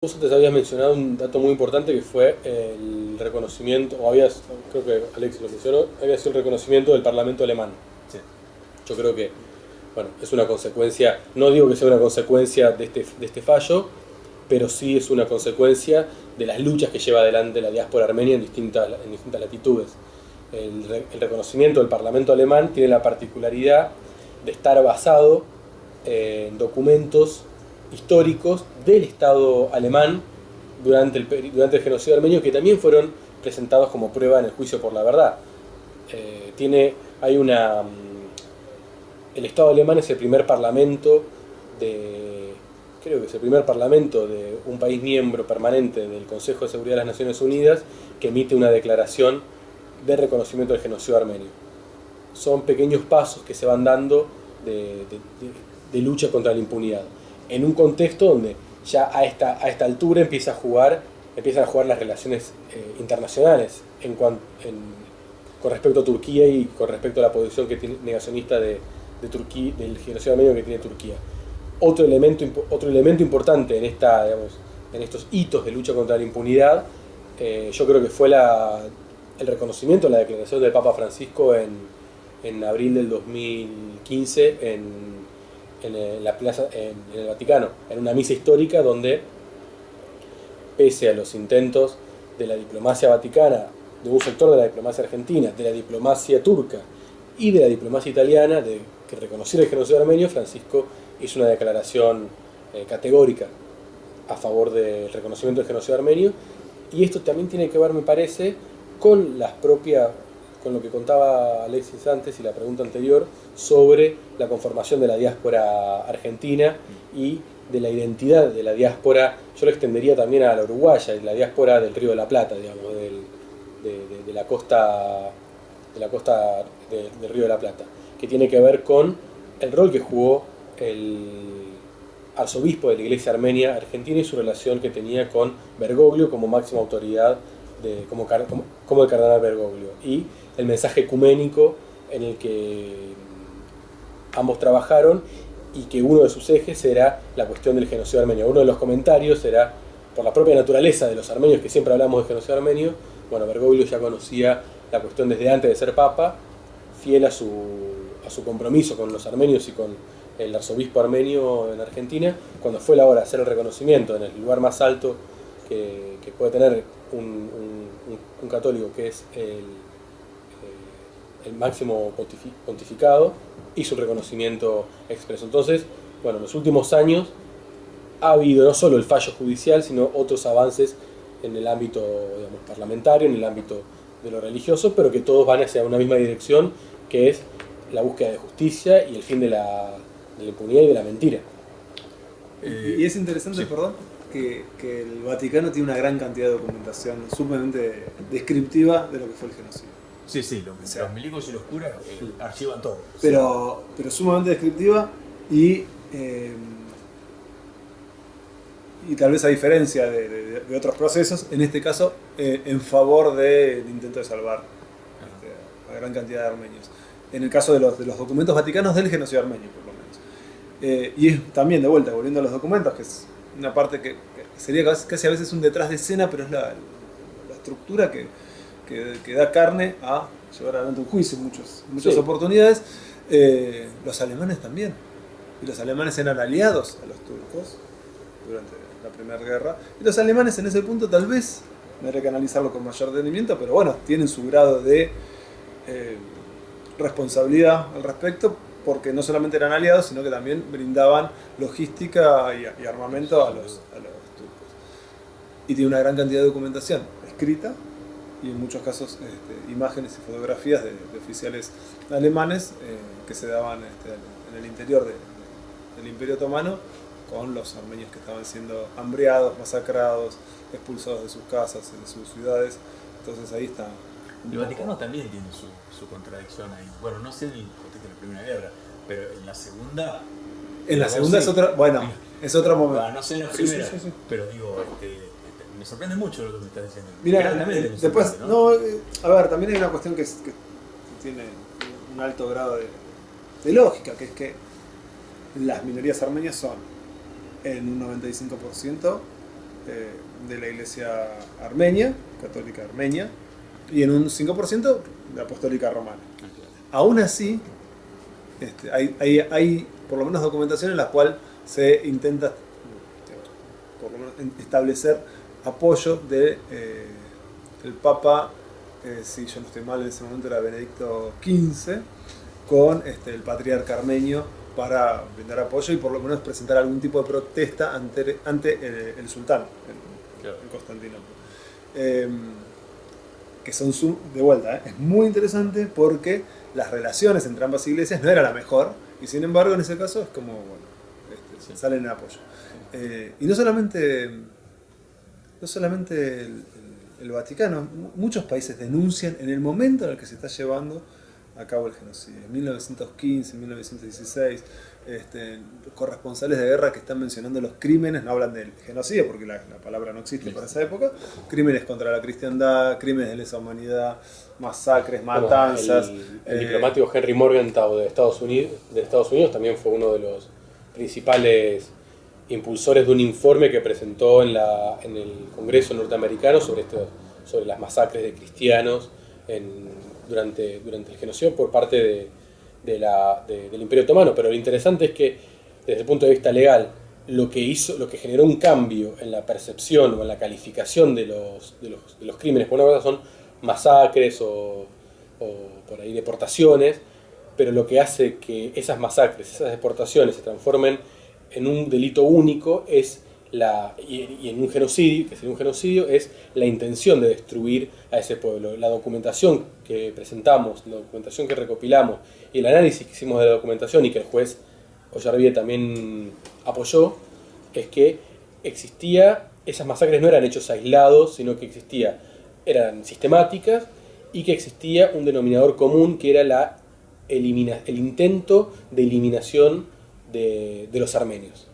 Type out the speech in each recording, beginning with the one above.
Vos antes habías mencionado un dato muy importante que fue el reconocimiento, creo que Alex lo mencionó, había sido el reconocimiento del Parlamento alemán. Sí. Yo creo que, bueno, es una consecuencia, no digo que sea una consecuencia de este fallo, pero sí es una consecuencia de las luchas que lleva adelante la diáspora armenia en distintas latitudes. El reconocimiento del Parlamento alemán tiene la particularidad de estar basado en documentos históricos del Estado alemán durante el genocidio armenio, que también fueron presentados como prueba en el juicio por la verdad. Hay una El Estado alemán es el primer parlamento de creo que es el primer parlamento de un país miembro permanente del Consejo de Seguridad de las Naciones Unidas que emite una declaración de reconocimiento del genocidio armenio. Son pequeños pasos que se van dando de lucha contra la impunidad, en un contexto donde ya a esta altura empiezan a jugar las relaciones internacionales con respecto a Turquía y con respecto a la posición negacionista de Turquía, del genocidio armenio que tiene Turquía. Otro elemento importante en estos hitos de lucha contra la impunidad, yo creo que fue el reconocimiento, la declaración del Papa Francisco en abril del 2015 en la plaza, en el Vaticano, en una misa histórica donde, pese a los intentos de la diplomacia vaticana, de un sector de la diplomacia argentina, de la diplomacia turca y de la diplomacia italiana de que reconociera el genocidio armenio, Francisco hizo una declaración categórica a favor del reconocimiento del genocidio armenio, y esto también tiene que ver, me parece, con con lo que contaba Alexis antes y la pregunta anterior sobre la conformación de la diáspora argentina y de la identidad de la diáspora. Yo lo extendería también a la uruguaya, y la diáspora del Río de la Plata, digamos, de la costa, del Río de la Plata, que tiene que ver con el rol que jugó el arzobispo de la Iglesia Armenia Argentina y su relación que tenía con Bergoglio como máxima autoridad, como el cardenal Bergoglio, y el mensaje ecuménico en el que ambos trabajaron, y que uno de sus ejes era la cuestión del genocidio armenio. Uno de los comentarios era, por la propia naturaleza de los armenios, que siempre hablamos de genocidio armenio, bueno, Bergoglio ya conocía la cuestión desde antes de ser papa, fiel a su compromiso con los armenios y con el arzobispo armenio en Argentina. Cuando fue la hora de hacer el reconocimiento en el lugar más alto que puede tener un católico, que es el máximo pontificado, hizo un reconocimiento expreso. Entonces, bueno, en los últimos años ha habido no solo el fallo judicial, sino otros avances en el ámbito, digamos, parlamentario, en el ámbito de lo religioso, pero que todos van hacia una misma dirección, que es la búsqueda de justicia y el fin de la impunidad y de la mentira. Y es interesante, Sí. perdón, que el Vaticano tiene una gran cantidad de documentación sumamente descriptiva de lo que fue el genocidio. Sí, O sea, los milicos y los curas archivan todo. pero sumamente descriptiva eh, y tal vez a diferencia de otros procesos, en este caso en favor del intento de salvar a gran cantidad de armenios. En el caso de los documentos vaticanos del genocidio armenio, por lo menos. Y es también, de vuelta, volviendo a los documentos, que es una parte que sería casi a veces un detrás de escena, pero es la estructura que da carne a llevar adelante un juicio en muchas Sí. oportunidades. Los alemanes también. Y los alemanes eran aliados a los turcos durante la Primera Guerra. Y los alemanes en ese punto tal vez, no hay que analizarlo con mayor detenimiento, pero bueno, tienen su grado de responsabilidad al respecto, porque no solamente eran aliados, sino que también brindaban logística y armamento a los turcos. Y tiene una gran cantidad de documentación escrita y en muchos casos imágenes y fotografías de oficiales alemanes que se daban en el interior del Imperio Otomano con los armenios que estaban siendo hambreados, masacrados, expulsados de sus casas, de sus ciudades. Entonces ahí está. El Vaticano también tiene su contradicción ahí. Bueno, no sé en el contexto de la Primera Guerra, pero en la Segunda... En la segunda es otra, bueno, es otro momento. No sé en la Sí, primera, sí, sí, sí. pero digo, me sorprende mucho lo que me estás diciendo. Mira, Grandemente me después, sorprende, ¿no? a ver, también hay una cuestión que tiene un alto grado de lógica, que es que las minorías armenias son en un 95% de la iglesia armenia, católica armenia, y en un 5% de apostólica romana. Aún así, hay por lo menos documentación en la cual se intenta por lo menos establecer apoyo de el Papa, si yo no estoy mal en ese momento era Benedicto XV, con el patriarca armenio para brindar apoyo y por lo menos presentar algún tipo de protesta ante el sultán en Constantinopla. Que son de vuelta, es muy interesante porque las relaciones entre ambas iglesias no era la mejor y sin embargo en ese caso es como, bueno, salen en apoyo. Y no solamente el Vaticano, muchos países denuncian en el momento en el que se está llevando a cabo el genocidio. En 1915, 1916, corresponsales de guerra que están mencionando los crímenes, no hablan del genocidio porque la palabra no existe para esa época, crímenes contra la cristiandad, crímenes de lesa humanidad, masacres, matanzas. El diplomático Henry Morgenthau de Estados Unidos también fue uno de los principales impulsores de un informe que presentó en el Congreso norteamericano sobre las masacres de cristianos durante el genocidio por parte del Imperio Otomano. Pero lo interesante es que desde el punto de vista legal lo que generó un cambio en la percepción o en la calificación de los crímenes, por una cosa son masacres o por ahí deportaciones, pero lo que hace que esas masacres, esas deportaciones se transformen en un delito único y en un genocidio, que sería un genocidio, es la intención de destruir a ese pueblo. La documentación que presentamos, la documentación que recopilamos y el análisis que hicimos de la documentación y que el juez Ollarvie también apoyó, es que esas masacres no eran hechos aislados, sino que eran sistemáticas y que existía un denominador común que era el intento de eliminación de los armenios.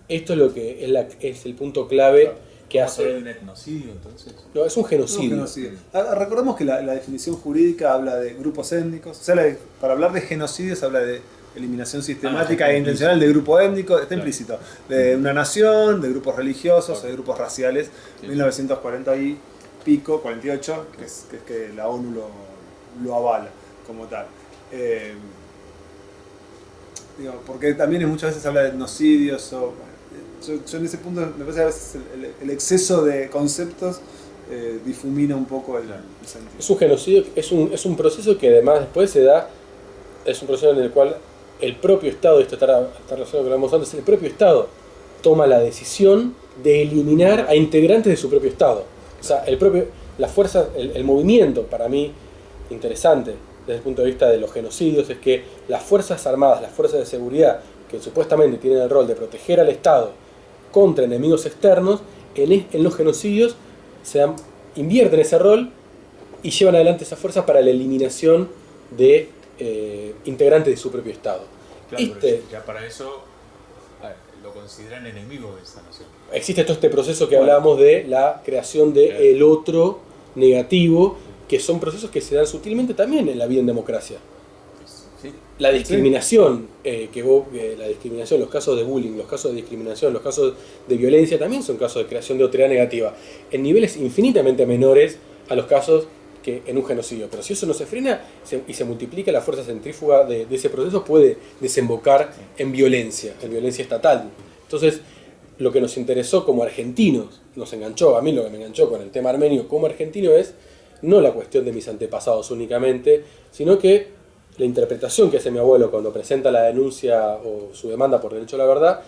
Esto es lo que es el punto clave que hace. ¿Es un etnocidio entonces? No, es un genocidio. Recordemos que la definición jurídica habla de grupos étnicos, o sea, para hablar de genocidio se habla de eliminación sistemática e intencional de grupo étnico, está implícito, de una nación, de grupos religiosos, de grupos raciales. 1940 y pico, 48, que es que la ONU lo avala como tal. Porque también muchas veces habla de etnocidios yo en ese punto me parece que a veces el exceso de conceptos difumina un poco el sentido. Es un genocidio, es un proceso que además después se da, es un proceso en el cual el propio Estado, esto está relacionado con lo que hablamos antes, el propio Estado toma la decisión de eliminar a integrantes de su propio Estado. O sea, el movimiento, para mí, interesante desde el punto de vista de los genocidios, es que las Fuerzas Armadas, las Fuerzas de Seguridad, que supuestamente tienen el rol de proteger al Estado contra enemigos externos, en los genocidios invierten ese rol y llevan adelante esas fuerzas para la eliminación de integrantes de su propio Estado. Claro, pero ya para eso lo consideran enemigo de esa nación. Existe todo este proceso que hablábamos de la creación del otro negativo, que son procesos que se dan sutilmente también en la vida en democracia. Sí. La discriminación, la discriminación, los casos de bullying, los casos de discriminación, los casos de violencia también son casos de creación de autoridad negativa, en niveles infinitamente menores a los casos que en un genocidio. Pero si eso no se frena y se multiplica, la fuerza centrífuga de ese proceso puede desembocar en violencia estatal. Entonces, lo que nos interesó como argentinos, a mí lo que me enganchó con el tema armenio como argentino es no la cuestión de mis antepasados únicamente, sino que la interpretación que hace mi abuelo cuando presenta la denuncia o su demanda por derecho a la verdad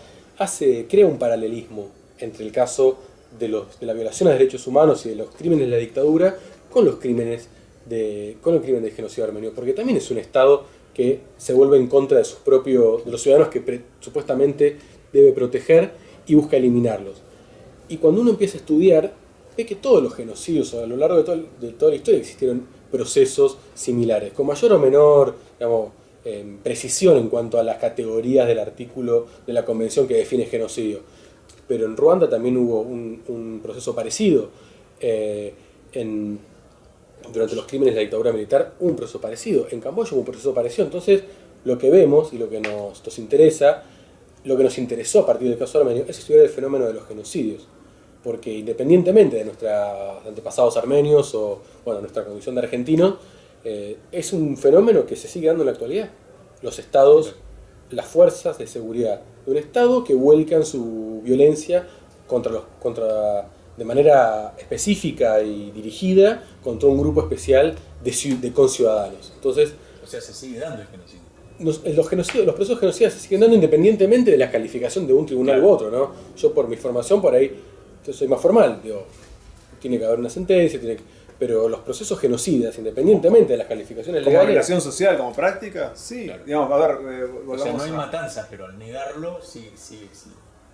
crea un paralelismo entre el caso de la violación a derechos humanos y de los crímenes de la dictadura con el crimen del genocidio armenio, porque también es un Estado que se vuelve en contra de los ciudadanos que supuestamente debe proteger y busca eliminarlos. Y cuando uno empieza a estudiar, ve que todos los genocidios a lo largo de toda la historia existieron procesos similares, con mayor o menor precisión en cuanto a las categorías del artículo de la convención que define genocidio. Pero en Ruanda también hubo un proceso parecido. Durante los crímenes de la dictadura militar hubo un proceso parecido. En Camboya hubo un proceso parecido. Entonces, lo que vemos y lo que nos interesa, lo que nos interesó a partir del caso armenio, es estudiar el fenómeno de los genocidios. porque independientemente de nuestros antepasados armenios o bueno, nuestra condición de argentinos, es un fenómeno que se sigue dando en la actualidad. Los estados, las fuerzas de seguridad de un estado que vuelcan su violencia de manera específica y dirigida contra un grupo especial de conciudadanos. Entonces, O sea, se sigue dando el genocidio. los procesos genocidas se siguen dando independientemente de la calificación de un tribunal u otro, ¿no? Yo por mi formación por ahí, yo soy más formal, digo, tiene que haber una sentencia, pero los procesos genocidas, independientemente de las calificaciones Como legales... relación social, como práctica, sí. Claro. Digamos, a ver, O sea, volvamos no hay a- matanzas, pero al negarlo sí.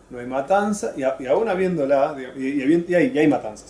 no hay matanza, y aún habiéndola, digamos, y hay matanzas.